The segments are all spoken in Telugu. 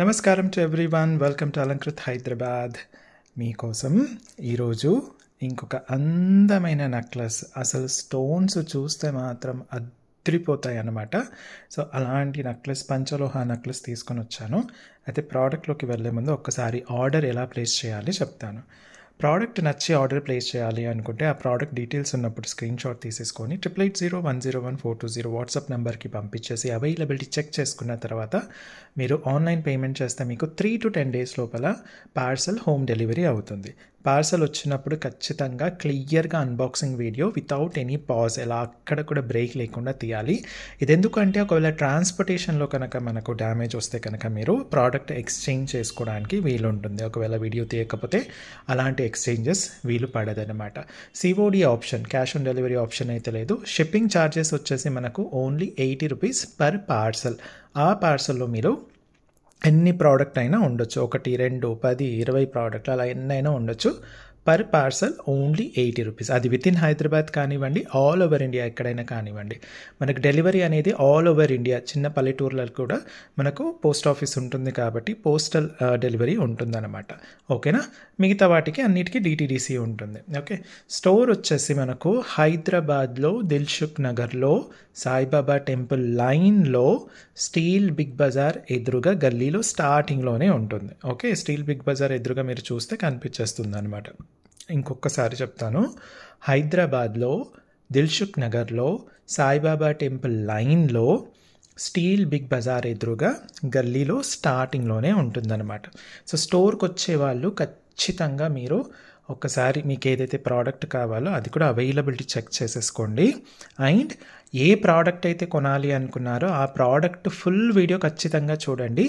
నమస్కారం to everyone, welcome to Alankrit Hyderabad. మీకోసం ఈరోజు ఇంకొక అందమైన నెక్లెస్, అసలు స్టోన్స్ చూస్తే మాత్రం అద్రిపోతాయి అన్నమాట. సో అలాంటి నెక్లెస్, పంచలోహ నెక్లెస్ తీసుకొని వచ్చాను. అయితే ప్రోడక్ట్లోకి వెళ్ళే ముందు ఒక్కసారి ఆర్డర్ ఎలా ప్లేస్ చేయాలి చెప్తాను. ప్రోడక్ట్ నచ్చి ఆర్డర్ ప్లేస్ చేయాలి అనుకుంటే ఆ ప్రోడక్ట్ డీటెయిల్స్ ఉన్నప్పుడు స్క్రీన్ షాట్ తీసేసుకొని 8801011420 వాట్సాప్ నెంబర్కి పంపించేసి అవైలబిలిటీ చెక్ చేసుకున్న తర్వాత మీరు ఆన్లైన్ పేమెంట్ చేస్తే మీకు 3 to 10 days లోపల పార్సల్ హోమ్ డెలివరీ అవుతుంది. పార్సల్ వచ్చినప్పుడు ఖచ్చితంగా క్లియర్గా unboxing video without any pause, ఎలా అక్కడ కూడా బ్రేక్ లేకుండా తీయాలి. ఇది ఎందుకంటే ఒకవేళ ట్రాన్స్పోర్టేషన్లో కనుక మనకు డ్యామేజ్ వస్తే కనుక మీరు ప్రోడక్ట్ ఎక్స్చేంజ్ చేసుకోవడానికి వీలు ఉంటుంది. ఒకవేళ వీడియో తీయకపోతే అలాంటి ఎక్స్చేంజెస్ వీలు పడదనమాట. COD option, cash on delivery option అయితే లేదు. షిప్పింగ్ ఛార్జెస్ వచ్చేసి మనకు ఓన్లీ 80 రూపీస్ పర్ పార్సల్. ఆ పార్సల్లో మీరు ఎన్ని ప్రోడక్ట్ అయినా ఉండొచ్చు, 1, 2, 10, 20 ప్రోడక్ట్లు అలా ఎన్నైనా ఉండొచ్చు. Per parcel only 80 rupees. అది విత్ ఇన్ హైదరాబాద్ కానివ్వండి, ఆల్ ఓవర్ ఇండియా ఎక్కడైనా కానివ్వండి. మనకు డెలివరీ అనేది ఆల్ ఓవర్ ఇండియా, చిన్న పల్లెటూర్లలో కూడా మనకు పోస్ట్ ఆఫీస్ ఉంటుంది కాబట్టి పోస్టల్ డెలివరీ ఉంటుందన్నమాట. ఓకేనా? మిగతా వాటికి అన్నిటికీ డిటిడిసి ఉంటుంది. ఓకే. స్టోర్ వచ్చేసి మనకు హైదరాబాద్లో దిల్సుఖ్ నగర్లో సాయిబాబా టెంపుల్ లైన్లో స్టీల్ బిగ్ బజార్ ఎదురుగా గల్లీలో స్టార్టింగ్లోనే ఉంటుంది. ఓకే. స్టీల్ బిగ్ బజార్ ఎదురుగా మీరు చూస్తే కనిపించేస్తుంది అనమాట. ఇంకొకసారి చెప్తాను. హైదరాబాద్లో దిల్సుఖ్ నగర్లో సాయిబాబా టెంపుల్ లైన్లో స్టీల్ బిగ్ బజార్ ఎదురుగా గల్లీలో స్టార్టింగ్లోనే ఉంటుందన్నమాట. సో స్టోర్కి వచ్చే వాళ్ళు ఖచ్చితంగా మీరు ఒకసారి మీకు ఏదైతే ప్రోడక్ట్ కావాలో అది కూడా అవైలబిలిటీ చెక్ చేసేసుకోండి. అండ్ ఏ ప్రోడక్ట్ అయితే కొనాలి అనుకున్నారో ఆ ప్రోడక్ట్ ఫుల్ వీడియో ఖచ్చితంగా చూడండి.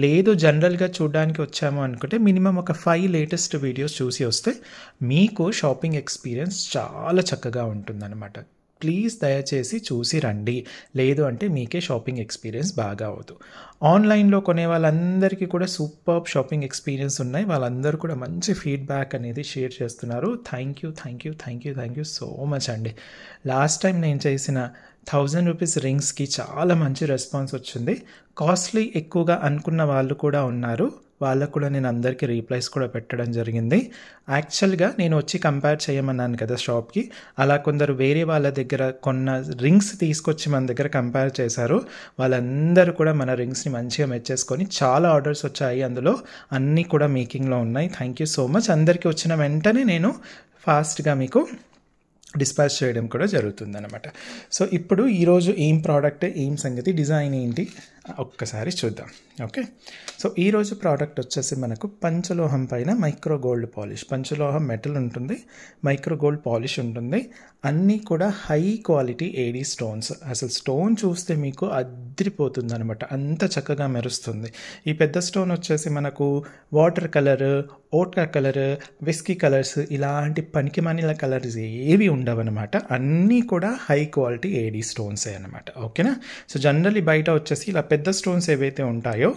లేదు జనరల్గా చూడడానికి వచ్చాము అనుకుంటే మినిమం ఒక 5 లేటెస్ట్ వీడియోస్ చూసి వస్తే మీకు షాపింగ్ ఎక్స్పీరియన్స్ చాలా చక్కగా ఉంటుందన్నమాట. ప్లీజ్ దయచేసి చూసి రండి, లేదు అంటే మీకే షాపింగ్ ఎక్స్పీరియన్స్ బాగా అవ్వదు. ఆన్లైన్లో కొనే వాళ్ళందరికీ కూడా సూపర్ షాపింగ్ ఎక్స్పీరియన్స్ ఉన్నాయి. వాళ్ళందరూ కూడా మంచి ఫీడ్బ్యాక్ అనేది షేర్ చేస్తున్నారు. థ్యాంక్ యూ సో మచ్ అండి. లాస్ట్ టైం నేను చేసిన 1000 రూపీస్ రింగ్స్కి చాలా మంచి రెస్పాన్స్ వచ్చింది. కాస్ట్లీ ఎక్కువగా అనుకున్న వాళ్ళు కూడా ఉన్నారు. వాళ్ళకు కూడా నేను అందరికీ రీప్లైస్ కూడా పెట్టడం జరిగింది. యాక్చువల్గా నేను వచ్చి కంపేర్ చేయమన్నాను కదా షాప్కి, అలా కొందరు వేరే వాళ్ళ దగ్గర కొన్న రింగ్స్ తీసుకొచ్చి మన దగ్గర కంపేర్ చేశారు. వాళ్ళందరూ కూడా మన రింగ్స్ని మంచిగా మెచ్చేసుకొని చాలా ఆర్డర్స్ వచ్చాయి. అందులో అన్నీ కూడా మేకింగ్లో ఉన్నాయి. Thank you so much. అందరికీ వచ్చిన వెంటనే నేను ఫాస్ట్గా మీకు డిస్పాచ్ చేయడం కూడా జరుగుతుందన్నమాట. సో ఇప్పుడు ఈరోజు ఏం ప్రోడక్ట్, ఏం సంగతి, డిజైన్ ఏంటి ఒక్కసారి చూద్దాం. ఓకే. సో ఈరోజు ప్రోడక్ట్ వచ్చేసి మనకు పంచలోహం పైన మైక్రో గోల్డ్ పాలిష్. పంచలోహం మెటల్ ఉంటుంది, మైక్రో గోల్డ్ పాలిష్ ఉంటుంది. అన్నీ కూడా హై క్వాలిటీ ఏడీ స్టోన్స్. అసలు స్టోన్ చూస్తే మీకు అద్రిపోతుంది అనమాట, అంత చక్కగా మెరుస్తుంది. ఈ పెద్ద స్టోన్ వచ్చేసి మనకు water colour, vodka colour, whisky colours ఇలాంటి పనికిమాలిన కలర్స్ ఏవి ఉండవన్నమాట. అన్నీ కూడా హై క్వాలిటీ ఏడీ స్టోన్సే అనమాట. ఓకేనా? సో జనరల్లీ బయట వచ్చేసి ఇలా పెద్ద స్టోన్స్ ఏవైతే ఉంటాయో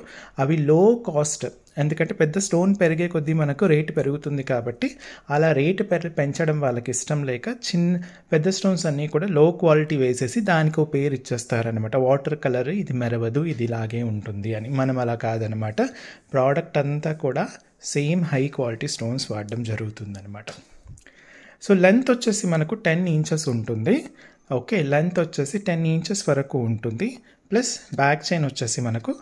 అవి లో కాస్ట్, ఎందుకంటే పెద్ద స్టోన్ పెరిగే కొద్దీ మనకు రేటు పెరుగుతుంది కాబట్టి అలా రేటు పెంచడం వాళ్ళకి ఇష్టం లేక పెద్ద స్టోన్స్ అన్నీ కూడా లో క్వాలిటీ వేసేసి దానికి ఒక పేరు ఇచ్చేస్తారనమాట. వాటర్ కలర్ ఇది మెరవదు, ఇది ఇలాగే ఉంటుంది అని. మనం అలా కాదనమాట. ప్రోడక్ట్ అంతా కూడా సేమ్ హై క్వాలిటీ స్టోన్స్ వాడడం జరుగుతుందనమాట. సో లెంత్ వచ్చేసి మనకు 10 ఇంచెస్ ఉంటుంది. ఓకే. లెంత్ వచ్చేసి 10 ఇంచెస్ వరకు ఉంటుంది. ప్లస్ బ్యాక్ చైన్ వచ్చేసి మనకు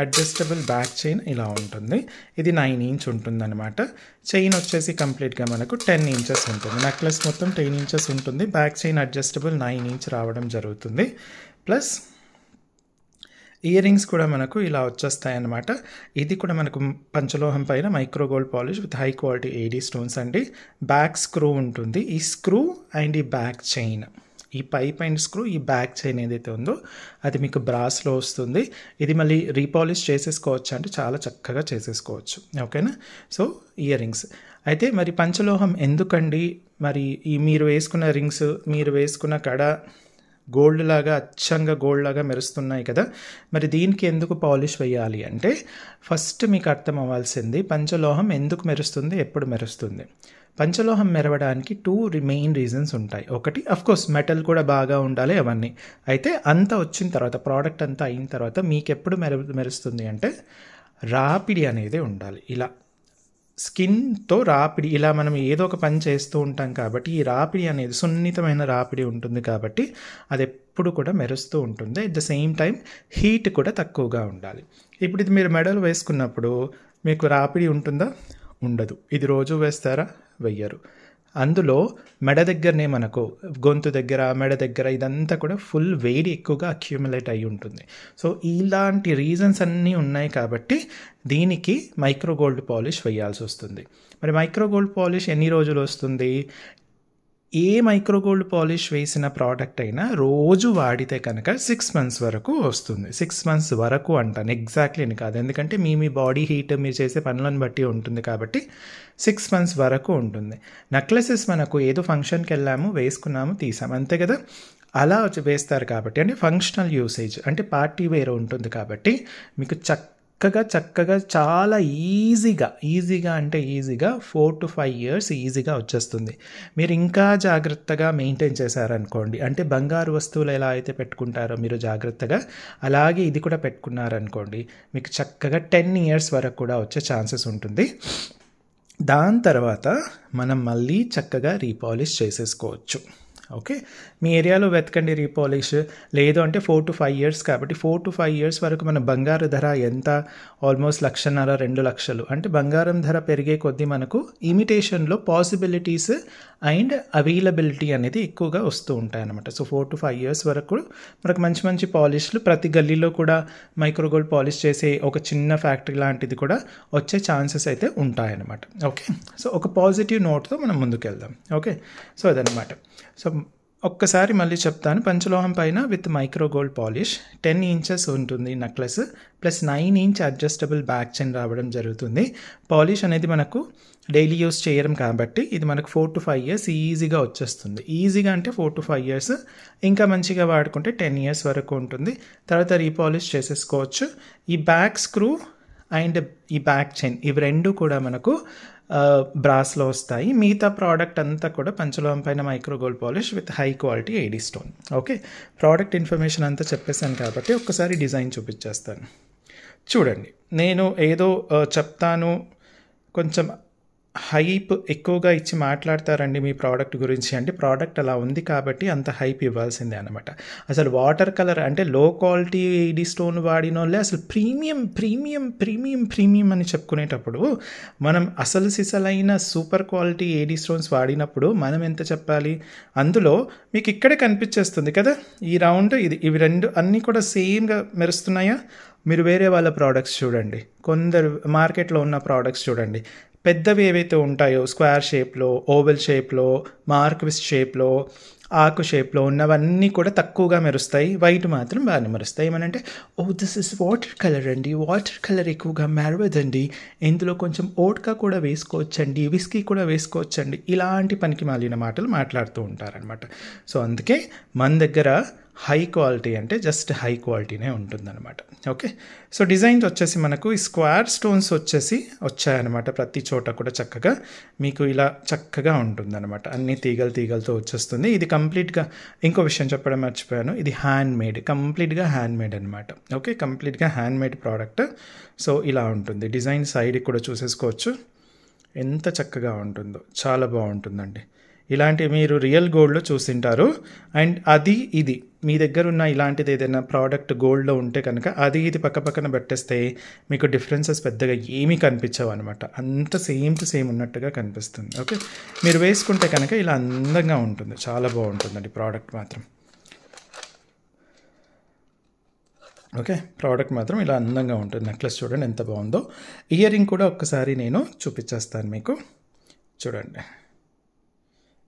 అడ్జస్టబుల్ బ్యాక్ చైన్ ఇలా ఉంటుంది. ఇది 9 ఇంచ్ ఉంటుందన్నమాట. చైన్ వచ్చేసి కంప్లీట్గా మనకు 10 ఇంచెస్ ఉంటుంది. నెక్లెస్ మొత్తం 10 ఇంచెస్ ఉంటుంది. బ్యాక్ చైన్ అడ్జస్టబుల్ 9 ఇంచ్ రావడం జరుగుతుంది. ప్లస్ ఇయర్ రింగ్స్ కూడా మనకు ఇలా వచ్చేస్తాయి అన్నమాట. ఇది కూడా మనకు పంచలోహం పైన micro gold polish with high quality AD stones అండి. బ్యాక్ స్క్రూ ఉంటుంది. ఈ స్క్రూ అండ్ ఈ బ్యాక్ చైన్, ఈ పైప్ అండ్ స్క్రూ, ఈ బ్యాక్ చైన్ ఏదైతే ఉందో అది మీకు బ్రాస్లో వస్తుంది. ఇది మళ్ళీ రీపాలిష్ చేసేసుకోవచ్చు, అంటే చాలా చక్కగా చేసేసుకోవచ్చు. ఓకేనా? సో ఇయర్ రింగ్స్ అయితే మరి పంచలోహం ఎందుకండి, మరి ఈ మీరు వేసుకున్న రింగ్స్, మీరు వేసుకున్న కడ గోల్డ్ లాగా అచ్చంగా గోల్డ్ లాగా మెరుస్తున్నాయి కదా. మరి దీనికి ఎందుకు పాలిష్ వేయాలి అంటే ఫస్ట్ మీకు అర్థం అవ్వాల్సింది పంచలోహం ఎందుకు మెరుస్తుంది, ఎప్పుడు మెరుస్తుంది. పంచలోహం మెరవడానికి 2 మెయిన్ రీజన్స్ ఉంటాయి. ఒకటి అఫ్కోర్స్ మెటల్ కూడా బాగా ఉండాలి అవన్నీ. అయితే అంతా వచ్చిన తర్వాత ప్రోడక్ట్ అంతా అయిన తర్వాత మీకు ఎప్పుడు మెరుస్తుంది అంటే రాపిడి అనేది ఉండాలి. ఇలా స్కిన్తో రాపిడి, ఇలా మనం ఏదో ఒక పని చేస్తూ ఉంటాం కాబట్టి ఈ రాపిడి అనేది సున్నితమైన రాపిడి ఉంటుంది కాబట్టి అది ఎప్పుడు కూడా మెరుస్తూ ఉంటుంది. At the same time heat కూడా తక్కువగా ఉండాలి. ఇప్పుడు ఇది మీరు మెడలు వేసుకున్నప్పుడు మీకు రాపిడి ఉంటుందా? ఉండదు. ఇది రోజు వేస్తారా? వెయ్యరు. అందులో మెడ దగ్గరనే మనకు గొంతు దగ్గర, మెడ దగ్గర ఇదంతా కూడా ఫుల్ వేడి ఎక్కువగా అక్యూములేట్ అయి ఉంటుంది. సో ఇలాంటి రీజన్స్ అన్నీ ఉన్నాయి కాబట్టి దీనికి మైక్రో గోల్డ్ పాలిష్ వేయాల్సి వస్తుంది. మరి మైక్రో గోల్డ్ పాలిష్ ఎన్ని రోజులు వస్తుంది? ఏ మైక్రో గోల్డ్ పాలిష్ వేసిన ప్రోడక్ట్ అయినా రోజు వాడితే కనుక 6 months వరకు వస్తుంది. 6 months వరకు అంటాను, ఎగ్జాక్ట్లీ అని కాదు, ఎందుకంటే మీ బాడీ హీట్ మీరు చేసే పనులను బట్టి ఉంటుంది కాబట్టి 6 months వరకు ఉంటుంది. నెక్లెసెస్ మనకు ఏదో ఫంక్షన్కి వెళ్ళాము, వేసుకున్నాము, తీసాము, అంతే కదా. అలా వేస్తారు కాబట్టి అంటే ఫంక్షనల్ యూసేజ్ అంటే పార్టీ వేర్ ఉంటుంది కాబట్టి మీకు చక్కగా చాలా ఈజీగా అంటే ఈజీగా 4 to 5 years ఈజీగా వచ్చేస్తుంది. మీరు ఇంకా జాగ్రత్తగా మెయింటైన్ చేశారనుకోండి, అంటే బంగారు వస్తువులు ఎలా అయితే పెట్టుకుంటారో మీరు జాగ్రత్తగా అలాగే ఇది కూడా పెట్టుకున్నారనుకోండి, మీకు చక్కగా 10 years వరకు కూడా వచ్చే ఛాన్సెస్ ఉంటుంది. దాని తర్వాత మనం మళ్ళీ చక్కగా రీపాలిష్ చేసేసుకోవచ్చు. ఓకే, మీ ఏరియాలో వెతకండి రీపాలిష్. లేదు అంటే 4 to 5 years కాబట్టి 4 to 5 years వరకు మన బంగారు ధర ఎంత? ఆల్మోస్ట్ 1,50,000 2 లక్షలు. అంటే బంగారం ధర పెరిగే కొద్దీ మనకు ఇమిటేషన్లో పాసిబిలిటీస్ అండ్ అవైలబిలిటీ అనేది ఎక్కువగా వస్తూ ఉంటాయి అన్నమాట. సో 4 to 5 years వరకు మనకు మంచి పాలిష్లు ప్రతి గల్లీలో కూడా మైక్రో గోల్డ్ పాలిష్ చేసే ఒక చిన్న ఫ్యాక్టరీ లాంటిది కూడా వచ్చే ఛాన్సెస్ అయితే ఉంటాయన్నమాట. ఓకే, సో ఒక పాజిటివ్ నోట్తో మనం ముందుకు వెళ్దాం. ఓకే, సో అదనమాట. సో ఒక్కసారి మళ్ళీ చెప్తాను. పంచలోహం పైన with micro gold polish 10 inches ఉంటుంది necklace, plus 9 inch adjustable back chain రావడం జరుగుతుంది. పాలిష్ అనేది మనకు డైలీ యూస్ చేయడం కాబట్టి ఇది మనకు 4 to 5 years ఈజీగా వచ్చేస్తుంది. ఈజీగా అంటే 4 to 5 years, ఇంకా మంచిగా వాడుకుంటే 10 years వరకు ఉంటుంది. తర్వాత రీపాలిష్ చేసేసుకోవచ్చు. ఈ బ్యాక్ స్క్రూ అండ్ ఈ బ్యాక్ చైన్ ఇవి రెండు కూడా మనకు బ్రాస్లో వస్తాయి. మిగతా ప్రోడక్ట్ అంతా కూడా పంచలోహం పైన micro gold polish with high quality AD stone. Okay, product information అంతా చెప్పేశాను కాబట్టి ఒక్కసారి డిజైన్ చూపించేస్తాను. చూడండి, నేను ఏదో చెప్తాను, కొంచెం హైప్ ఎక్కువగా ఇచ్చి మాట్లాడతారండి మీ ప్రోడక్ట్ గురించి అంటే ప్రోడక్ట్ అలా ఉంది కాబట్టి అంత హైప్ ఇవ్వాల్సిందే అనమాట. అసలు వాటర్ కలర్ అంటే లో క్వాలిటీ ఏడీ స్టోన్ వాడిన వాళ్ళే అసలు ప్రీమియం అని చెప్పుకునేటప్పుడు మనం అసలు సిసలైన సూపర్ క్వాలిటీ ఏడీ స్టోన్స్ వాడినప్పుడు మనం ఎంత చెప్పాలి? అందులో మీకు ఇక్కడే కనిపించేస్తుంది కదా ఈ రౌండ్, ఇవి రెండు అన్నీ కూడా సేమ్గా మెరుస్తున్నాయా? మీరు వేరే వాళ్ళ ప్రోడక్ట్స్ చూడండి, కొందరు మార్కెట్లో ఉన్న ప్రోడక్ట్స్ చూడండి, పెద్దవి ఏవైతే ఉంటాయో స్క్వేర్ షేప్లో, ఓవెల్ షేప్లో, మార్క్విస్ట్ షేప్లో, ఆకు షేప్లో ఉన్నవన్నీ కూడా తక్కువగా మెరుస్తాయి, వైట్ మాత్రం బాగానే మెరుస్తాయి. ఏమనంటే దిస్ ఇస్ వాటర్ కలర్ అండి, వాటర్ కలర్ ఎక్కువగా మెరవదండి, ఇందులో కొంచెం ఓట్కా కూడా వేసుకోవచ్చండి, విస్కీ కూడా వేసుకోవచ్చండి, ఇలాంటి పనికి మాలిన మాటలు మాట్లాడుతూ ఉంటారనమాట. సో అందుకే మన దగ్గర హై క్వాలిటీ అంటే జస్ట్ హై క్వాలిటీనే ఉంటుందన్నమాట. ఓకే, సో డిజైన్స్ వచ్చేసి మనకు ఈ స్క్వేర్ స్టోన్స్ వచ్చాయన్నమాట. ప్రతి చోట కూడా చక్కగా మీకు ఇలా చక్కగా ఉంటుందన్నమాట. అన్ని తీగలతో వచ్చేస్తుంది. ఇది కంప్లీట్గా ఇంకో విషయం చెప్పడం మర్చిపోయాను, ఇది కంప్లీట్గా హ్యాండ్ మేడ్ అనమాట. ఓకే, కంప్లీట్గా హ్యాండ్ మేడ్ ప్రోడక్ట్. సో ఇలా ఉంటుంది డిజైన్. సైడ్కి కూడా చూసేసుకోవచ్చు ఎంత చక్కగా ఉంటుందో, చాలా బాగుంటుందండి. ఇలాంటి మీరు రియల్ గోల్డ్లో చూసింటారు. అండ్ ఇది మీ దగ్గర ఉన్న ఇలాంటిది ఏదైనా ప్రోడక్ట్ గోల్డ్లో ఉంటే కనుక ఇది పక్కన పెట్టేస్తే మీకు డిఫరెన్సెస్ పెద్దగా ఏమీ కనిపించవు అనమాట. అంత సేమ్ టు సేమ్ ఉన్నట్టుగా కనిపిస్తుంది. ఓకే, మీరు వేసుకుంటే కనుక ఇలా అందంగా ఉంటుంది, చాలా బాగుంటుందండి ప్రోడక్ట్ మాత్రం. ఓకే, ప్రోడక్ట్ మాత్రం ఇలా అందంగా ఉంటుంది. నెక్లెస్ చూడండి ఎంత బాగుందో. ఇయర్ రింగ్ కూడా ఒక్కసారి నేను చూపించేస్తాను మీకు. చూడండి,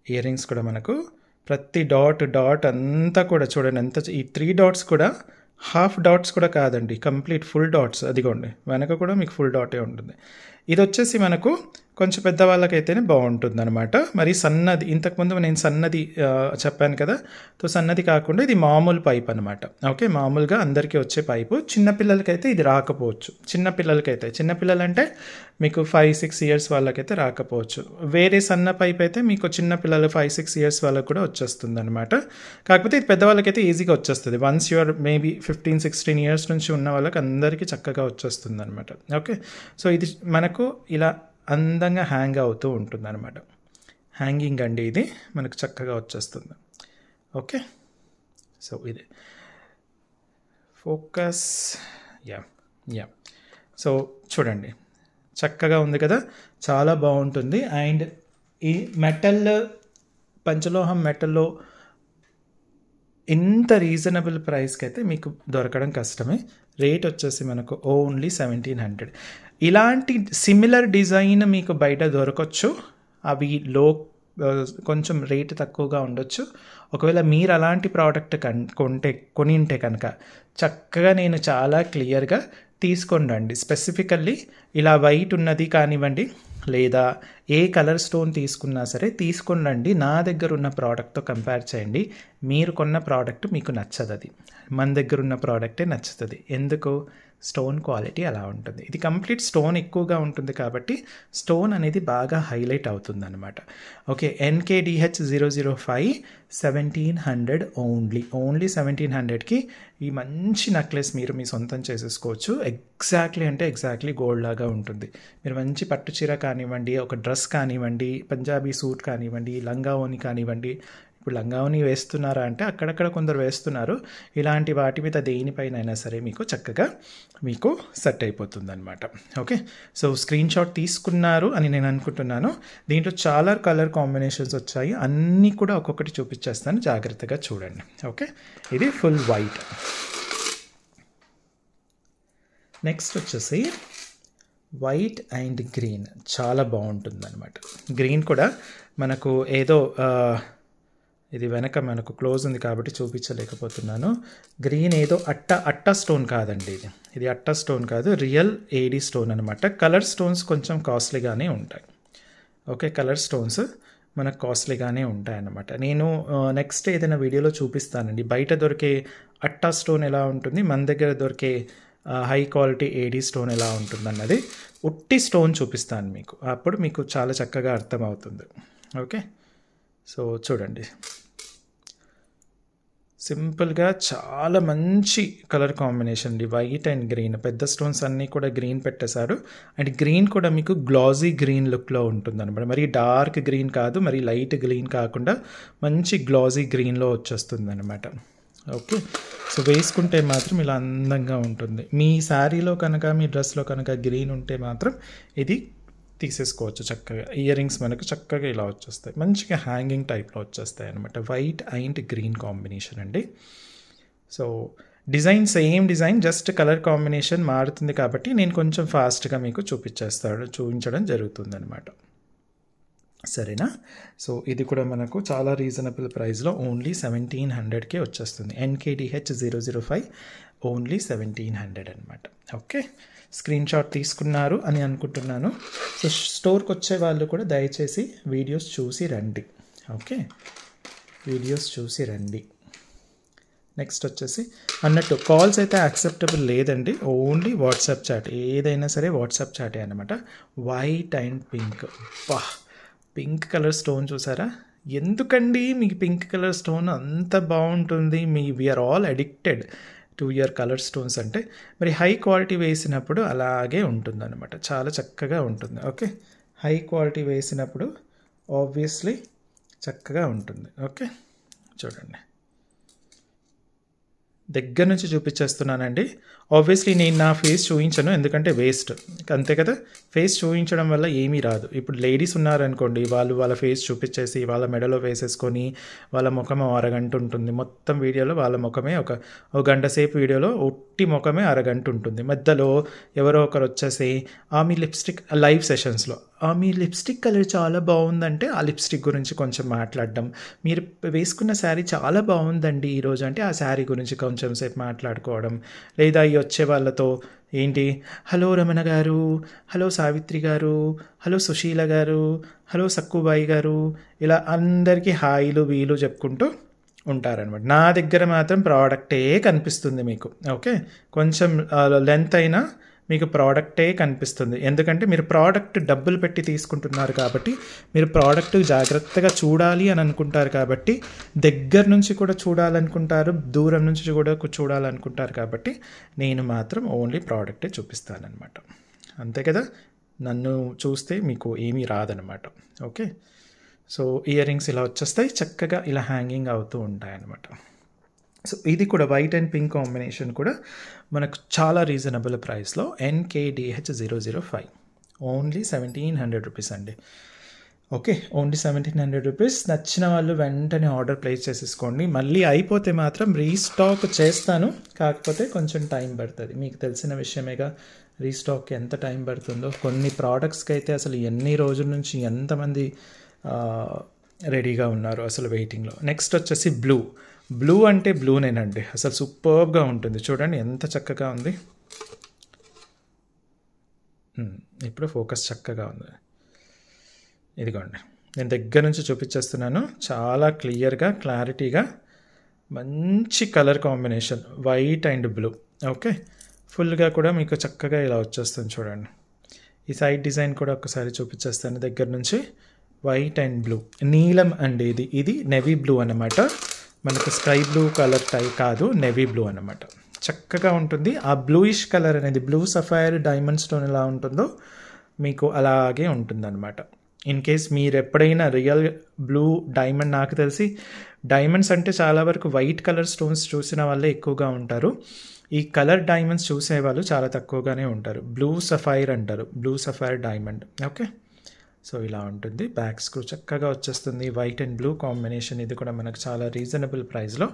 ఇయర్ రింగ్స్ కూడా మనకు ప్రతి డాట్ అంతా కూడా చూడండి ఎంత, ఈ 3 dots కూడా హాఫ్ డాట్స్ కూడా కాదండి, కంప్లీట్ ఫుల్ డాట్స్. అదిగోండి వెనక కూడా మీకు ఫుల్ డాటే ఉంటుంది. ఇది వచ్చేసి మనకు కొంచెం పెద్దవాళ్ళకైతేనే బాగుంటుందన్నమాట. మరి సన్నది ఇంతకుముందు నేను సన్నది చెప్పాను కదా, సో సన్నది కాకుండా ఇది మామూలు పైప్ అనమాట. ఓకే, మామూలుగా అందరికీ వచ్చే పైపు. చిన్నపిల్లలకైతే ఇది రాకపోవచ్చు. చిన్నపిల్లలంటే మీకు 5-6 ఇయర్స్ వాళ్ళకైతే రాకపోవచ్చు. వేరే సన్న పైప్ అయితే మీకు చిన్నపిల్లలు 5-6 ఇయర్స్ వాళ్ళకి కూడా వచ్చేస్తుంది అనమాట. కాకపోతే ఇది పెద్దవాళ్ళకైతే ఈజీగా వచ్చేస్తుంది. వన్స్ యూఆర్ మేబీ 15-16 ఇయర్స్ నుంచి ఉన్న వాళ్ళకి అందరికీ చక్కగా వచ్చేస్తుంది అనమాట. ఓకే, సో ఇది మనకు ఇలా అందంగా హ్యాంగ్ అవుతూ ఉంటుంది అనమాట. హ్యాంగింగ్ అండి, ఇది మనకు చక్కగా వచ్చేస్తుంది. ఓకే, సో ఇది ఫోకస్. యా సో చూడండి, చక్కగా ఉంది కదా, చాలా బాగుంటుంది. అండ్ ఈ పంచలోహం మెటల్లో ఇంత రీజనబుల్ ప్రైస్కి అయితే మీకు దొరకడం కష్టమే. రేట్ వచ్చేసి మనకు ఓన్లీ 1700. ఇలాంటి సిమిలర్ డిజైన్ మీకు బయట దొరకవచ్చు. అవి కొంచెం రేట్ తక్కువగా ఉండొచ్చు. ఒకవేళ మీరు అలాంటి ప్రోడక్ట్ కొనింటే కనుక చక్కగా నేను చాలా క్లియర్గా తీసుకోండి. స్పెసిఫికల్లీ ఇలా వైట్ ఉన్నది కానివ్వండి, లేదా ఏ కలర్ స్టోన్ తీసుకున్నా సరే తీసుకోండి. నా దగ్గర ఉన్న ప్రోడక్ట్తో కంపేర్ చేయండి. మీరు కొన్న ప్రోడక్ట్ మీకు నచ్చదు, అది మన దగ్గర ఉన్న ప్రోడక్టే నచ్చుతుంది. ఎందుకు? స్టోన్ క్వాలిటీ అలా ఉంటుంది. ఇది కంప్లీట్ స్టోన్ ఎక్కువగా ఉంటుంది కాబట్టి స్టోన్ అనేది బాగా హైలైట్ అవుతుంది అనమాట. ఓకే, NKDH 005 1700 ఓన్లీ 1700కి ఈ మంచి నెక్లెస్ మీరు మీ సొంతం చేసేసుకోవచ్చు. ఎగ్జాక్ట్లీ గోల్డ్ లాగా ఉంటుంది. మీరు మంచి పట్టు చీర కానివ్వండి, ఒక డ్రెస్ కానివ్వండి, పంజాబీ సూట్ కానివ్వండి, లంగావోని కానివ్వండి. ఇప్పుడు లంగావోని వేస్తున్నారా అంటే అక్కడక్కడ కొందరు వేస్తున్నారు. ఇలాంటి వాటి మీద దేనిపైన అయినా సరే మీకు చక్కగా సెట్ అయిపోతుంది అనమాట. ఓకే, సో స్క్రీన్ షాట్ తీసుకున్నారు అని నేను అనుకుంటున్నాను. దీంట్లో చాలా కలర్ కాంబినేషన్స్ వచ్చాయి. అన్నీ కూడా ఒక్కొక్కటి చూపించేస్తాను, జాగ్రత్తగా చూడండి. ఓకే, ఇది ఫుల్ వైట్. నెక్స్ట్ వచ్చేసి వైట్ అండ్ గ్రీన్, చాలా బాగుంటుంది అనమాట. గ్రీన్ కూడా మనకు ఏదో ఇది వెనక మనకు క్లోజ్ ఉంది కాబట్టి చూపించలేకపోతున్నాను. గ్రీన్ ఏదో అట్ట స్టోన్ కాదండి, ఇది అట్ట స్టోన్ కాదు, రియల్ ఏడీ స్టోన్ అనమాట. కలర్ స్టోన్స్ కొంచెం కాస్ట్లీగానే ఉంటాయి. ఓకే, కలర్ స్టోన్స్ మనకు కాస్ట్లీగానే ఉంటాయి అన్నమాట. నేను నెక్స్ట్ ఏదైనా వీడియోలో చూపిస్తానండి బయట దొరికే అట్టా స్టోన్ ఎలా ఉంటుంది, మన దగ్గర దొరికే హై క్వాలిటీ ఏడీ స్టోన్ ఎలా ఉంటుంది అన్నది ఉట్టి స్టోన్ చూపిస్తాను మీకు. అప్పుడు మీకు చాలా చక్కగా అర్థమవుతుంది. ఓకే, సో చూడండి, సింపుల్గా చాలా మంచి కలర్ కాంబినేషన్ అండి, వైట్ అండ్ గ్రీన్. పెద్ద స్టోన్స్ అన్నీ కూడా గ్రీన్ పెట్టేశారు. అండ్ గ్రీన్ కూడా మీకు గ్లాజీ గ్రీన్ లుక్లో ఉంటుంది అనమాట. మరి డార్క్ గ్రీన్ కాదు, మరి లైట్ గ్రీన్ కాకుండా మంచి గ్లాజీ గ్రీన్లో వచ్చేస్తుంది అనమాట. ఓకే, సో వేసుకుంటే మాత్రం ఇలా అందంగా ఉంటుంది. మీ శారీలో కనుక, మీ డ్రెస్లో కనుక గ్రీన్ ఉంటే మాత్రం ఇది తీసేసుకోవచ్చు చక్కగా. ఇయర్ రింగ్స్ మనకు చక్కగా ఇలా వచ్చేస్తాయి, మంచిగా హ్యాంగింగ్ టైప్లో వచ్చేస్తాయి అనమాట. వైట్ అండ్ గ్రీన్ కాంబినేషన్ అండి. So design same design, just colour combination మారుతుంది కాబట్టి నేను కొంచెం ఫాస్ట్గా మీకు చూపించడం జరుగుతుంది అనమాట. సరేనా? సో ఇది కూడా మనకు చాలా రీజనబుల్ ప్రైస్లో ఓన్లీ 1700కే వచ్చేస్తుంది. NKDH 005 ఓన్లీ 1700 అనమాట. ఓకే, స్క్రీన్ షాట్ తీసుకున్నారు అని అనుకుంటున్నాను. సో స్టోర్కి వచ్చే వాళ్ళు కూడా దయచేసి వీడియోస్ చూసి రండి. ఓకే, వీడియోస్ చూసి రండి. నెక్స్ట్ వచ్చేసి అన్నట్టు కాల్స్ అయితే యాక్సెప్టబుల్ లేదండి, ఓన్లీ వాట్సాప్ చాట్. ఏదైనా సరే వాట్సాప్ చాటే అనమాట. White and pink, pink colour stone చూసారా? ఎందుకండి మీకు పింక్ కలర్ స్టోన్ అంత బాగుంటుంది? We are all addicted to your colour stones అంటే. మరి హై క్వాలిటీ వేసినప్పుడు అలాగే ఉంటుందన్నమాట, చాలా చక్కగా ఉంటుంది. ఓకే, హై క్వాలిటీ వేసినప్పుడు ఆబ్వియస్లీ చక్కగా ఉంటుంది. ఓకే, చూడండి, దగ్గర నుంచి చూపించేస్తున్నానండి. ఆబ్వియస్లీ నేను నా ఫేస్ చూపించను, ఎందుకంటే వేస్ట్, అంతే కదా. ఫేస్ చూపించడం వల్ల ఏమీ రాదు. ఇప్పుడు లేడీస్ ఉన్నారనుకోండి, వాళ్ళ ఫేస్ చూపించేసి వాళ్ళ మెడలో వేసేసుకొని వాళ్ళ ముఖం అరగంట ఉంటుంది. మొత్తం వీడియోలో వాళ్ళ ముఖమే ఒక గంట సేపు వీడియోలో ఒట్టి ముఖమే అరగంట ఉంటుంది. మధ్యలో ఎవరో ఒకరు వచ్చేసి మీ లిప్స్టిక్ లైవ్ సెషన్స్లో మీ లిప్స్టిక్ కలర్ చాలా బాగుందంటే ఆ లిప్స్టిక్ గురించి కొంచెం మాట్లాడడం, మీరు వేసుకున్న శారీ చాలా బాగుందండి ఈరోజు అంటే ఆ శారీ గురించి కొంచెం సేపు మాట్లాడుకోవడం, లేదా ఈ వచ్చే వాళ్ళతో ఏంటి హలో రమణ గారు, హలో సావిత్రి గారు, హలో సుశీల గారు, హలో సక్కుబాయి గారు, ఇలా అందరికీ హాయిలు వీలు చెప్పుకుంటూ ఉంటారనమాట. నా దగ్గర మాత్రం ప్రోడక్టే కనిపిస్తుంది మీకు. ఓకే, కొంచెం లెంత్ అయినా మీకు ప్రోడక్టే కనిపిస్తుంది. ఎందుకంటే మీరు ప్రోడక్ట్ డబ్బులు పెట్టి తీసుకుంటున్నారు కాబట్టి, మీరు ప్రోడక్ట్ జాగ్రత్తగా చూడాలి అని అనుకుంటారు కాబట్టి, దగ్గర నుంచి కూడా చూడాలనుకుంటారు, దూరం నుంచి కూడా చూడాలనుకుంటారు కాబట్టి, నేను మాత్రం ఓన్లీ ప్రోడక్టే చూపిస్తానన్నమాట. అంతే కదా, నన్ను చూస్తే మీకు ఏమీ రాదనమాట. ఓకే, సో ఇయర్ రింగ్స్ ఇలా వచ్చేస్తాయి, చక్కగా ఇలా హ్యాంగింగ్ అవుతూ ఉంటాయన్నమాట. సో ఇది కూడా వైట్ అండ్ పింక్ కాంబినేషన్ కూడా మనకు చాలా రీజనబుల్ ప్రైస్లో NKDH005 ఓన్లీ 1700 రూపీస్ అండి. Okay, only 1700 rupees. నచ్చిన వాళ్ళు వెంటనే ఆర్డర్ ప్లేస్ చేసేసుకోండి. మళ్ళీ అయిపోతే మాత్రం రీస్టాక్ చేస్తాను, కాకపోతే కొంచెం టైం పడుతుంది. మీకు తెలిసిన విషయమేగా రీస్టాక్కి ఎంత టైం పడుతుందో. కొన్ని ప్రోడక్ట్స్కి అయితే అసలు ఎన్ని రోజుల నుంచి ఎంతమంది రెడీగా ఉన్నారు అసలు వెయిటింగ్లో. నెక్స్ట్ వచ్చేసి బ్లూ అంటే బ్లూనేనండి, అసలు సూపర్గా ఉంటుంది. చూడండి ఎంత చక్కగా ఉంది. ఇప్పుడు ఫోకస్ చక్కగా ఉంది. ఇదిగోండి, నేను దగ్గర నుంచి చూపించేస్తున్నాను, చాలా క్లియర్గా క్లారిటీగా మంచి colour combination white and blue. Okay, ఫుల్గా కూడా మీకు చక్కగా ఇలా వచ్చేస్తుంది. చూడండి, ఈ సైడ్ డిజైన్ కూడా ఒకసారి చూపించేస్తాను దగ్గర నుంచి. వైట్ అండ్ బ్లూ, నీలం అండి ఇది నెవీ బ్లూ అన్నమాట. మనకు స్కై బ్లూ కలర్ టైప్ కాదు, నెవీ బ్లూ అన్నమాట. చక్కగా ఉంటుంది. ఆ బ్లూయిష్ కలర్ అనేది బ్లూ సఫైర్ డైమండ్ స్టోన్ ఎలా ఉంటుందో మీకు అలాగే ఉంటుందన్నమాట. ఇన్ కేస్ మీరు ఎప్పుడైనా రియల్ బ్లూ డైమండ్, నాకు తెలిసి డైమండ్స్ అంటే చాలా వరకు వైట్ కలర్ స్టోన్స్ చూసిన వాళ్ళే ఎక్కువగా ఉంటారు. ఈ కలర్ డైమండ్స్ చూసేవాళ్ళు చాలా తక్కువగానే ఉంటారు. బ్లూ సఫైర్ అంటారు, blue sapphire diamond. Okay, so ఇలా ఉంటుంది. బ్యాక్ స్క్రూ చక్కగా వచ్చేస్తుంది. White and blue combination. ఇది కూడా మనకు చాలా రీజనబుల్ ప్రైస్లో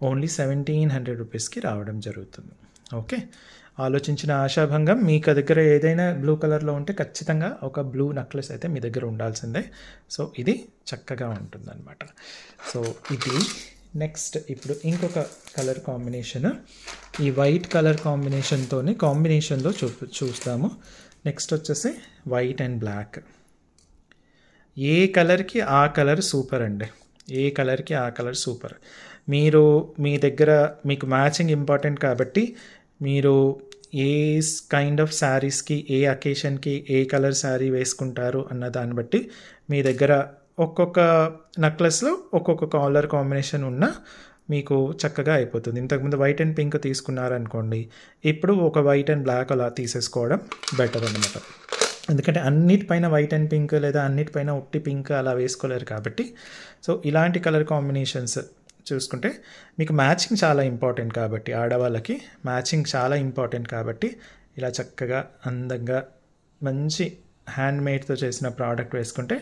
ఓన్లీ 1700 రూపీస్కి రావడం జరుగుతుంది. ఓకే, ఆలోచించిన ఆశాభంగం. మీకు దగ్గర ఏదైనా బ్లూ కలర్లో ఉంటే ఖచ్చితంగా ఒక బ్లూ నెక్లెస్ అయితే మీ దగ్గర ఉండాల్సిందే. సో ఇది చక్కగా ఉంటుందన్నమాట. సో ఇది నెక్స్ట్ ఇప్పుడు ఇంకొక కలర్ కాంబినేషన్, ఈ వైట్ కలర్ కాంబినేషన్లో చూస్తాము. నెక్స్ట్ వచ్చేసి వైట్ అండ్ బ్లాక్. ఏ కలర్కి ఆ కలర్ సూపర్ అండి, ఏ కలర్కి ఆ కలర్ సూపర్. మీరు మీ దగ్గర మీకు మ్యాచింగ్ ఇంపార్టెంట్ కాబట్టి, మీరు ఏ కైండ్ ఆఫ్ శారీస్కి, ఏ అకేషన్కి ఏ కలర్ శారీ వేసుకుంటారు అన్న దాన్ని బట్టి మీ దగ్గర ఒక్కొక్క నెక్లెస్లో ఒక్కొక్క కలర్ కాంబినేషన్ ఉన్న మీకు చక్కగా అయిపోతుంది. ఇంతకుముందు వైట్ అండ్ పింక్ తీసుకున్నారనుకోండి, ఇప్పుడు ఒక వైట్ అండ్ బ్లాక్ అలా తీసేసుకోవడం బెటర్ అన్నమాట. ఎందుకంటే అన్నిటిపైన వైట్ అండ్ పింక్ లేదా అన్నిటిపైన ఉట్టి పింక్ అలా వేసుకోలేరు కాబట్టి, సో ఇలాంటి కలర్ కాంబినేషన్స్ చూసుకుంటే మీకు మ్యాచింగ్ చాలా ఇంపార్టెంట్ కాబట్టి, ఆడవాళ్ళకి మ్యాచింగ్ చాలా ఇంపార్టెంట్ కాబట్టి ఇలా చక్కగా అందంగా మంచి హ్యాండ్మేడ్తో చేసిన ప్రోడక్ట్ వేసుకుంటే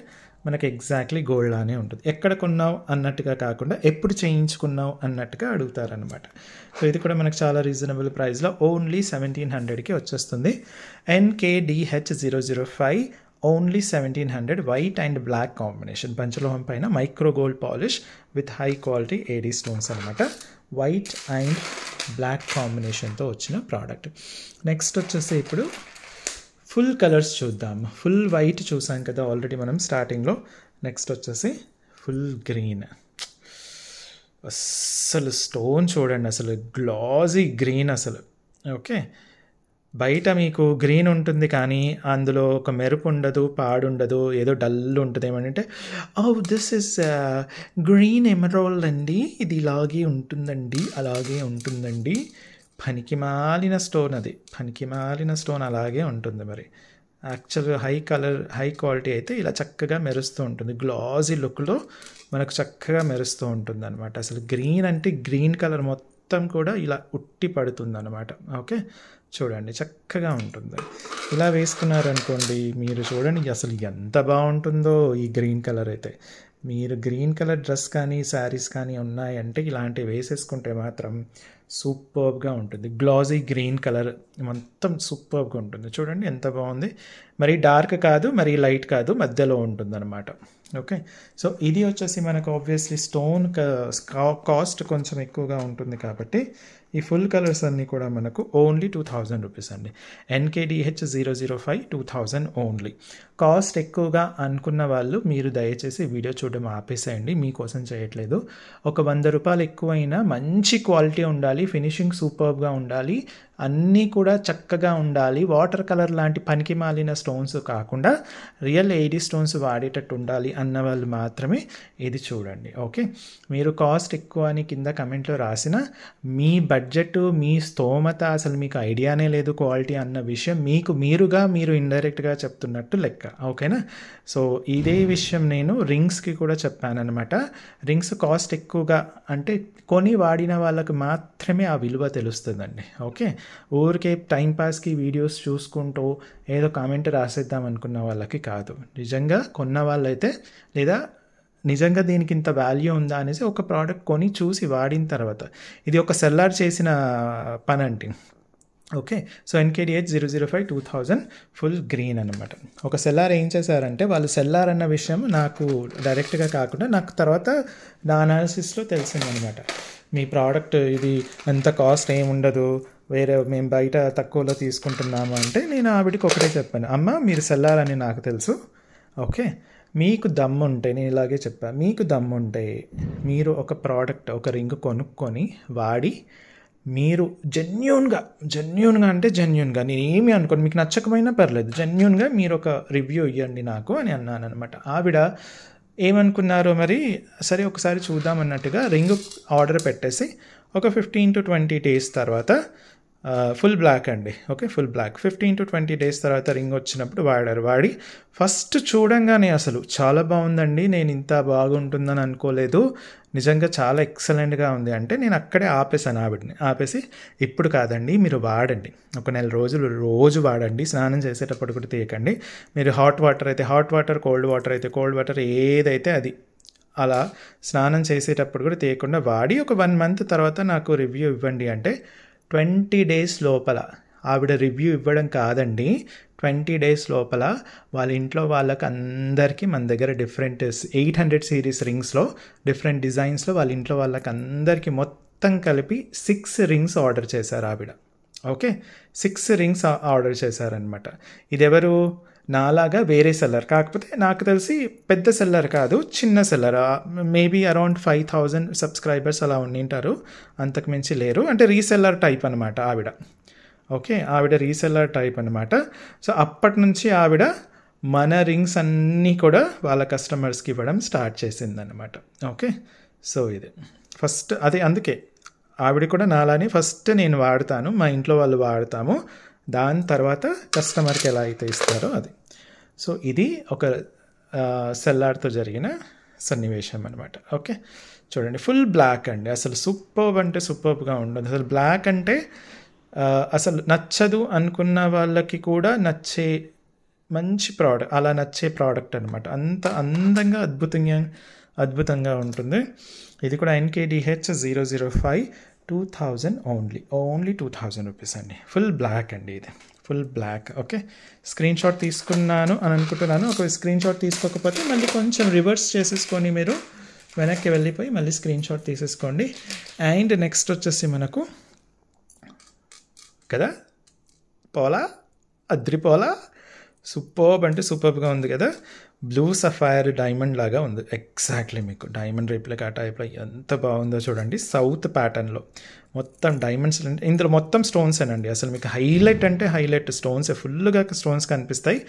మనకి ఎగ్జాక్ట్లీ గోల్డ్ లానే ఉంటుంది. ఎక్కడ కొన్నావు అన్నట్టుగా కాకుండా ఎప్పుడు చేయించుకున్నావు అన్నట్టుగా అడుగుతారనమాట. సో ఇది కూడా మనకు చాలా రీజనబుల్ ప్రైస్లో ఓన్లీ 1700కి వచ్చేస్తుంది. NKDH005 only 1700. White and black combination, పంచలోహం పైన micro gold polish with high quality AD stones అనమాట. వైట్ అండ్ బ్లాక్ కాంబినేషన్తో వచ్చిన ప్రోడక్ట్. నెక్స్ట్ వచ్చేసి ఇప్పుడు ఫుల్ కలర్స్ చూద్దాం. ఫుల్ వైట్ చూసాం కదా ఆల్రెడీ మనం స్టార్టింగ్లో. నెక్స్ట్ వచ్చేసి ఫుల్ గ్రీన్. అస్సలు స్టోన్ చూడండి, అసలు గ్లాజీ గ్రీన్ అసలు. ఓకే, బయట మీకు గ్రీన్ ఉంటుంది కానీ అందులో ఒక మెరుపు ఉండదు, పాడుండదు, ఏదో డల్ ఉంటుంది. ఏమంటే దిస్ ఇస్ గ్రీన్ ఎమరాల్డ్ అండి, ఇది ఇలాగే ఉంటుందండి, అలాగే ఉంటుందండి. పనికిమాలిన స్టోన్, అది పనికిమాలిన స్టోన్ అలాగే ఉంటుంది. మరి యాక్చువల్గా హై క్వాలిటీ అయితే ఇలా చక్కగా మెరుస్తూ ఉంటుంది, గ్లాజీ లుక్లో మనకు చక్కగా మెరుస్తూ ఉంటుంది అనమాట. అసలు గ్రీన్ అంటే గ్రీన్ కలర్ మొత్తం కూడా ఇలా ఉట్టి పడుతుంది అనమాట. ఓకే, చూడండి చక్కగా ఉంటుంది. ఇలా వేసుకున్నారనుకోండి, మీరు చూడండి అసలు ఎంత బాగుంటుందో ఈ గ్రీన్ కలర్ అయితే. మీరు గ్రీన్ కలర్ డ్రెస్ కానీ శారీస్ కానీ ఉన్నాయంటే ఇలాంటివి వేసేసుకుంటే మాత్రం సూపర్బ్గా ఉంటుంది. గ్లాజీ గ్రీన్ కలర్ మొత్తం సూపర్బ్గా ఉంటుంది. చూడండి ఎంత బాగుంది. మరి డార్క్ కాదు, మరి లైట్ కాదు, మధ్యలో ఉంటుందన్నమాట. ఓకే, సో ఇది వచ్చేసి మనకు ఆబ్వియస్లీ స్టోన్ కాస్ట్ కొంచెం ఎక్కువగా ఉంటుంది కాబట్టి ఈ ఫుల్ కలర్స్ అన్నీ కూడా మనకు ఓన్లీ 2000 రూపీస్ అండి. NKDH 005 2000 only. కాస్ట్ ఎక్కువగా అనుకున్న వాళ్ళు మీరు దయచేసి వీడియో చూడడం ఆపేసేయండి, మీకోసం చేయట్లేదు. ఒక 100 రూపాయలు ఎక్కువైనా మంచి క్వాలిటీ ఉండాలి, ఫినిషింగ్ సూపర్బ్గా ఉండాలి, అన్నీ కూడా చక్కగా ఉండాలి, వాటర్ కలర్ లాంటి పనికి మాలిన స్టోన్స్ కాకుండా రియల్ ఏడీ స్టోన్స్ వాడేటట్టు ఉండాలి అన్న వాళ్ళు మాత్రమే ఇది చూడండి. ఓకే, మీరు కాస్ట్ ఎక్కువ అని కింద కమెంట్లో రాసిన మీ బడ్జెట్, మీ స్తోమత, అసలు మీకు ఐడియానే లేదు క్వాలిటీ అన్న విషయం మీరు ఇండైరెక్ట్గా చెప్తున్నట్టు లెక్క. ఓకేనా? సో ఇదే విషయం నేను రింగ్స్కి కూడా చెప్పానన్నమాట. రింగ్స్ కాస్ట్ ఎక్కువగా అంటే కొని వాడిన వాళ్ళకి మాత్రమే ఆ విలువ తెలుస్తుందండి. ఓకే, ఊరికే టైంపాస్కి వీడియోస్ చూసుకుంటూ ఏదో కామెంట్ రాసేద్దాం అనుకున్న వాళ్ళకి కాదు. నిజంగా కొన్న వాళ్ళైతే, లేదా నిజంగా దీనికి ఇంత వాల్యూ ఉందా అనేసి ఒక ప్రోడక్ట్ కొని చూసి వాడిన తర్వాత, ఇది ఒక సెల్లార్ చేసిన పని అంటే. Okay, so NKDH 005 2000 full green అనమాట. ఒక సెల్లార్ ఏం చేశారంటే, వాళ్ళు సెల్లార్ అన్న విషయం నాకు డైరెక్ట్గా కాకుండా నాకు తర్వాత నా అనాలిసిస్లో తెలిసిందనమాట. మీ ప్రోడక్ట్ ఇది అంత కాస్ట్ ఏమి ఉండదు, మేము బయట తక్కువలో తీసుకుంటున్నాము అంటే, నేను ఆవిడకి ఒకటే చెప్పాను, అమ్మ మీరు సెల్లార్ అని నాకు తెలుసు. ఓకే, మీకు దమ్ముంటే, నేను ఇలాగే చెప్పాను, మీకు దమ్ముంటే మీరు ఒక ప్రోడక్ట్, ఒక రింగ్ కొనుక్కొని వాడి మీరు జెన్యూన్గా అంటే జెన్యూన్గా, నేను ఏమీ అనుకోను, మీకు నచ్చకపోయినా పర్లేదు, జెన్యూన్గా మీరు ఒక రివ్యూ ఇవ్వండి నాకు అని అన్నాను అనమాట. ఆవిడ ఏమనుకున్నారో మరి, సరే ఒకసారి చూద్దాం అన్నట్టుగా రింగ్ ఆర్డర్ పెట్టేసి ఒక 15 to 20 days తర్వాత ఫుల్ బ్లాక్ అండి. Okay, full black 15 to 20 days తర్వాత రింగ్ వచ్చినప్పుడు వాడి ఫస్ట్ చూడంగానే అసలు చాలా బాగుందండి, నేను ఇంత బాగుంటుందని అనుకోలేదు, నిజంగా చాలా ఎక్సలెంట్గా ఉంది అంటే నేను అక్కడే ఆపేసాను ఆవిడని. ఆపేసి ఇప్పుడు కాదండి, మీరు వాడండి, ఒక 1 నెల రోజులు రోజు వాడండి, స్నానం చేసేటప్పుడు కూడా తీయకండి, మీరు హాట్ వాటర్ అయితే హాట్ వాటర్, కోల్డ్ వాటర్ అయితే కోల్డ్ వాటర్, ఏదైతే అది అలా స్నానం చేసేటప్పుడు కూడా తీయకుండా వాడి ఒక 1 month తర్వాత నాకు రివ్యూ ఇవ్వండి అంటే 20 days లోపల, ఆవిడ రివ్యూ ఇవ్వడం కాదండి, 20 days లోపల వాళ్ళ ఇంట్లో వాళ్ళకి అందరికీ మన దగ్గర డిఫరెంట్ 800 series రింగ్స్లో డిఫరెంట్ డిజైన్స్లో వాళ్ళ ఇంట్లో వాళ్ళకి అందరికీ మొత్తం కలిపి 6 rings ఆర్డర్ చేశారు ఆవిడ. ఓకే, 6 rings ఆర్డర్ చేశారనమాట. ఇది ఎవరు, నాలాగా వేరే సెల్లర్, కాకపోతే నాకు తెలిసి పెద్ద సెల్లర్ కాదు, చిన్న సెల్లర్, మేబీ అరౌండ్ 5000 సబ్స్క్రైబర్స్ అలా ఉండింటారు, అంతకు మించి లేరు, అంటే రీసెల్లర్ టైప్ అనమాట ఆవిడ. ఓకే, ఆవిడ రీసెల్లర్ టైప్ అనమాట. సో అప్పటి నుంచి ఆవిడ మన రింగ్స్ అన్నీ కూడా వాళ్ళ కస్టమర్స్కి ఇవ్వడం స్టార్ట్ చేసిందనమాట. ఓకే, సో ఇది ఫస్ట్, అది అందుకే ఆవిడ కూడా నాలానే ఫస్ట్ నేను వాడతాను, మా ఇంట్లో వాళ్ళు వాడతాము, దాని తర్వాత కస్టమర్కి ఎలా అయితే ఇస్తారో అది. సో ఇది ఒక సెల్లార్తో జరిగిన సన్నివేశం అనమాట. ఓకే, చూడండి ఫుల్ బ్లాక్ అండి, అసలు సూపర్బ్ అంటే సూపర్బ్గా ఉండదు. అసలు బ్లాక్ అంటే అసలు నచ్చదు అనుకున్న వాళ్ళకి కూడా నచ్చే మంచి ప్రోడక్ట్, అలా నచ్చే ప్రోడక్ట్ అనమాట. అంత అందంగా అద్భుతంగా ఉంటుంది. ఇది కూడా NKDH 005 2000 ఓన్లీ 2000 రూపీస్ అండి. ఫుల్ బ్లాక్ అండి, ఇది full black. Okay, screen shot తీసుకున్నాను అని అనుకుంటున్నాను. ఒక స్క్రీన్ షాట్ తీసుకోకపోతే మళ్ళీ కొంచెం రివర్స్ చేసేసుకొని మీరు వెనక్కి వెళ్ళిపోయి మళ్ళీ స్క్రీన్ షాట్ తీసేసుకోండి. అండ్ నెక్స్ట్ వచ్చేసి మనకు కదా అద్రిపోలా సూపర్బ్ అంటే సూపర్బ్గా ఉంది కదా, బ్లూ సఫైర్ డైమండ్ లాగా ఉంది, ఎగ్జాక్ట్లీ మీకు డైమండ్ రేప్లికా టైప్లో ఎంత బాగుందో చూడండి. సౌత్ ప్యాటర్న్లో మొత్తం డైమండ్స్, ఇందులో మొత్తం స్టోన్స్ అండి. అసలు మీకు హైలైట్ అంటే హైలైట్ స్టోన్స్, ఫుల్గా స్టోన్స్ కనిపిస్తాయి.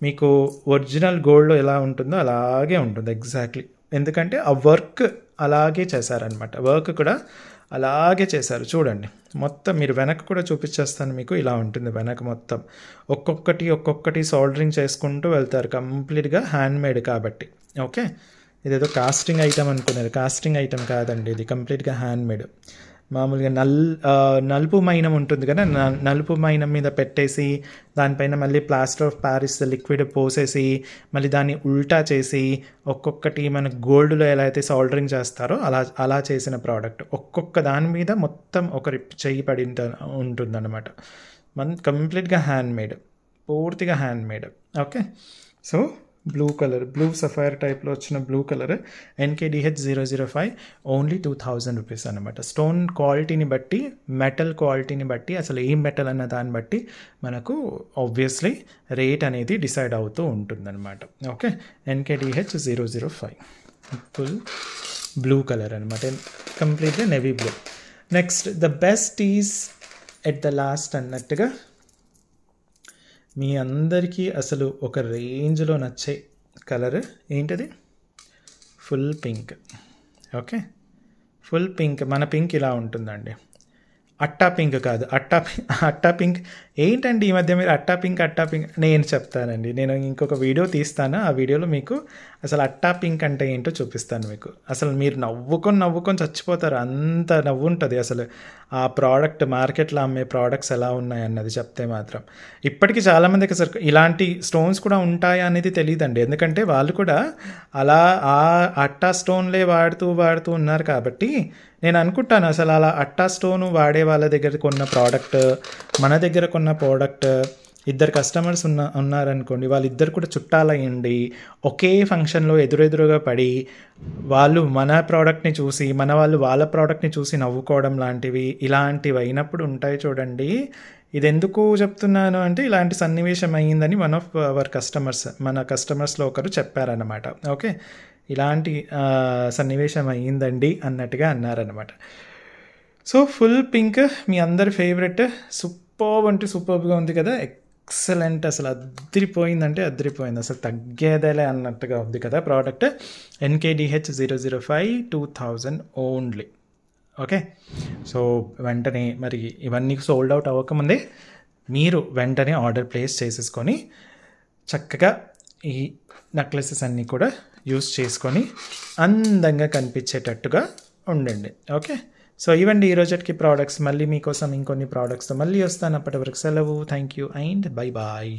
మీకు ఒరిజినల్ గోల్డ్లో ఎలా ఉంటుందో అలాగే ఉంటుంది ఎగ్జాక్ట్లీ, ఎందుకంటే ఆ వర్క్ అలాగే చేశారనమాట. వర్క్ కూడా అలాగే చేశారు చూడండి. మొత్తం మీరు వెనక కూడా చూపించేస్తాను మీకు, ఇలా ఉంటుంది వెనక మొత్తం. ఒక్కొక్కటి సోల్డరింగ్ చేసుకుంటూ వెళ్తారు, కంప్లీట్గా హ్యాండ్మేడ్ కాబట్టి. ఓకే, ఇదేదో కాస్టింగ్ ఐటమ్ అనుకున్నారు, కాస్టింగ్ ఐటమ్ కాదండి, ఇది కంప్లీట్గా హ్యాండ్మేడ్. మామూలుగా నలుపు మైనం ఉంటుంది కదా, నలుపు మైనం మీద పెట్టేసి దానిపైన మళ్ళీ ప్లాస్టర్ ఆఫ్ ప్యారిస్ లిక్విడ్ పోసేసి మళ్ళీ దాన్ని ఉల్టా చేసి ఒక్కొక్కటి మనకు గోల్డ్లో ఎలా అయితే సోల్డరింగ్ చేస్తారో అలా చేసిన ప్రోడక్ట్. ఒక్కొక్క దాని మీద మొత్తం ఒకరి చెయ్యి పడి ఉంటుందన్నమాట. కంప్లీట్గా హ్యాండ్మేడ్, పూర్తిగా handmade. Okay, so blue colour, blue sapphire టైప్లో వచ్చిన blue colour NKDH005 only 2000 rupees అనమాట. స్టోన్ క్వాలిటీని బట్టి, మెటల్ క్వాలిటీని బట్టి, అసలు ఏం మెటల్ అన్న దాన్ని బట్టి మనకు ఆబ్వియస్లీ రేట్ అనేది డిసైడ్ అవుతూ ఉంటుందన్నమాట. Okay, NKDH005 full blue colour అనమాట, completely navy blue. Next the best is at the last అన్నట్టుగా మీ అందరికీ అసలు ఒక రేంజ్లో నచ్చే కలర్ ఏంటది? Full pink. Okay, full pink. మన పింక్ ఇలా ఉంటుందండి, అట్టా పింక్ కాదు, అట్టా పింక్ ఏంటండి ఈ మధ్య మీరు అట్టా పింక్ నేను చెప్తానండి. నేను ఇంకొక వీడియో తీస్తాను, ఆ వీడియోలో మీకు అసలు అట్టా పింక్ అంటే ఏంటో చూపిస్తాను మీకు. అసలు మీరు నవ్వుకొని చచ్చిపోతారు, అంత నవ్వు ఉంటుంది అసలు ఆ ప్రోడక్ట్. మార్కెట్లో అమ్మే ప్రోడక్ట్స్ ఎలా ఉన్నాయి అన్నది చెప్తే మాత్రం. ఇప్పటికీ చాలామందికి అసలు ఇలాంటి స్టోన్స్ కూడా ఉంటాయా అనేది తెలియదండి, ఎందుకంటే వాళ్ళు కూడా అలా ఆ అట్టా స్టోన్లే వాడుతూ ఉన్నారు కాబట్టి నేను అనుకుంటాను అసలు అలా అట్టా స్టోను వాడే వాళ్ళ దగ్గర కొన్న ప్రోడక్ట్, మన దగ్గర కొన్న ప్రోడక్ట్, ఇద్దరు కస్టమర్స్ ఉన్నారనుకోండి, వాళ్ళిద్దరు కూడా చుట్టాలయ్యండి ఒకే ఫంక్షన్లో ఎదురెదురుగా పడి వాళ్ళు మన ప్రోడక్ట్ని చూసి, మన వాళ్ళు వాళ్ళ ప్రోడక్ట్ని చూసి నవ్వుకోవడం లాంటివి, ఇలాంటివి అయినప్పుడు ఉంటాయి చూడండి. ఇది ఎందుకు చెప్తున్నాను అంటే ఇలాంటి సన్నివేశం అయ్యిందని వన్ ఆఫ్ అవర్ మన కస్టమర్స్లో ఒకరు చెప్పారన్నమాట. ఓకే, ఇలాంటి సన్నివేశం అయ్యిందండి అన్నట్టుగా అన్నారనమాట. సో ఫుల్ పింక్ మీ అందరి ఫేవరెట్, సూపర్బ్ అంటే సూపర్బ్గా ఉంది కదా, ఎక్సలెంట్, అసలు అద్దరిపోయిందంటే అద్దరిపోయింది, అసలు తగ్గేదేలే అన్నట్టుగా ఉంది కదా product. NKDH005 2000 only. Okay, so వెంటనే మరి ఇవన్నీ సోల్డ్ అవుట్ అవ్వకముందే మీరు వెంటనే ఆర్డర్ ప్లేస్ చేసేసుకొని చక్కగా ఈ నెక్లెసెస్ అన్నీ కూడా యూస్ చేసుకొని అందంగా కనిపించేటట్టుగా ఉండండి. ఓకే, సో ఇవండి ఈరోజుకి ప్రోడక్ట్స్. మళ్ళీ మీకోసం ఇంకొన్ని ప్రోడక్ట్స్తో మళ్ళీ వస్తాను. అప్పటి వరకు సెలవు. Thank you and bye bye.